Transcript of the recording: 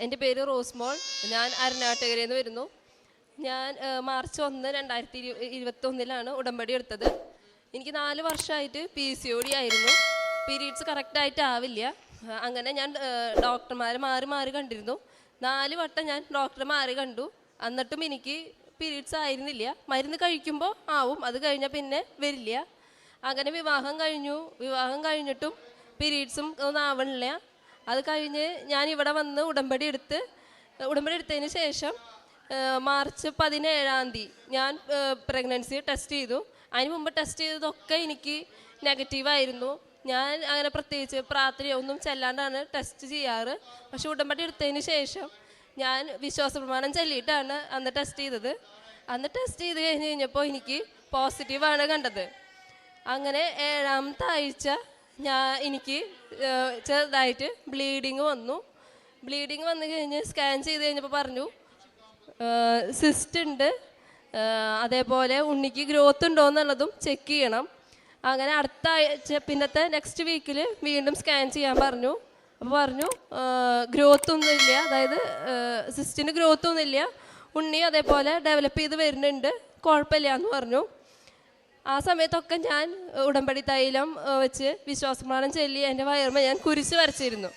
എൻ്റെ പേര് റോസ്മോൾ. ഞാൻ അരുണാട്ടുകരയിൽ നിന്ന് വരുന്നു. ഞാൻ മാർച്ച് 1, 2021 ഉടമ്പടി എടുത്തത്. എനിക്ക് 4 വർഷമായിട്ട് PCOD ആയിരുന്നു. പീരീഡ്സ് കറക്റ്റായിട്ട് ആവില്ല. അങ്ങനെ ഞാൻ ഡോക്ടർമാരെ മാറി മാറി കണ്ടിരുന്നു. 4 വട്ടം ഞാൻ ഡോക്ടറെ മാറി കണ്ടു. എന്നിട്ടും എനിക്ക് പീരീഡ്സ് ആയിരുന്നില്ല. മരുന്ന് കഴിക്കുമ്പോൾ ആവും, അത് കഴിഞ്ഞാൽ പിന്നെ വരില്ല. അങ്ങനെ വിവാഹം കഴിഞ്ഞിട്ടും പീരീഡ്സും ഒന്നും ആവണില്ല. അത് കഴിഞ്ഞ് ഞാൻ ഇവിടെ വന്ന് ഉടമ്പടി എടുത്തതിന് ശേഷം മാർച്ച് 17 ഞാൻ പ്രഗ്നൻസി ടെസ്റ്റ് ചെയ്തു. അതിന് മുമ്പ് ടെസ്റ്റ് ചെയ്തതൊക്കെ എനിക്ക് നെഗറ്റീവായിരുന്നു. ഞാൻ അങ്ങനെ പ്രത്യേകിച്ച് പ്രാർത്ഥന ഒന്നും ചെല്ലാണ്ടാണ് ടെസ്റ്റ് ചെയ്യാറ്. പക്ഷെ ഉടമ്പടി എടുത്തതിന് ശേഷം ഞാൻ വിശ്വാസ പ്രമാണം ചൊല്ലിയിട്ടാണ് അന്ന് ടെസ്റ്റ് ചെയ്തത്. അന്ന് ടെസ്റ്റ് ചെയ്ത് കഴിഞ്ഞപ്പോൾ എനിക്ക് പോസിറ്റീവാണ് കണ്ടത്. അങ്ങനെ 7ാമത്തെ ആഴ്ച എനിക്ക് ചെറുതായിട്ട് ബ്ലീഡിങ് വന്നു. ബ്ലീഡിങ് വന്നു കഴിഞ്ഞ് സ്കാൻ ചെയ്ത് കഴിഞ്ഞപ്പോൾ പറഞ്ഞു സിസ്റ്റ് ഉണ്ട്, അതേപോലെ ഉണ്ണിക്ക് ഗ്രോത്ത് ഉണ്ടോ എന്നുള്ളതും ചെക്ക് ചെയ്യണം. അങ്ങനെ അടുത്ത ആഴ്ച നെക്സ്റ്റ് വീക്കിൽ വീണ്ടും സ്കാൻ ചെയ്യാൻ പറഞ്ഞു. അപ്പോൾ പറഞ്ഞു ഗ്രോത്ത് ഒന്നുമില്ല, അതായത് സിസ്റ്റിന് ഗ്രോത്ത് ഒന്നുമില്ല, ഉണ്ണി അതേപോലെ ഡെവലപ്പ് ചെയ്ത് വരുന്നുണ്ട്, കുഴപ്പമില്ല എന്ന് പറഞ്ഞു. ആ സമയത്തൊക്കെ ഞാൻ ഉടമ്പടി തൈലം വെച്ച് വിശ്വാസപ്രമാണം ചൊല്ലി എൻ്റെ വയറുമേൽ ഞാൻ കുരിശ് വരച്ചിരുന്നു.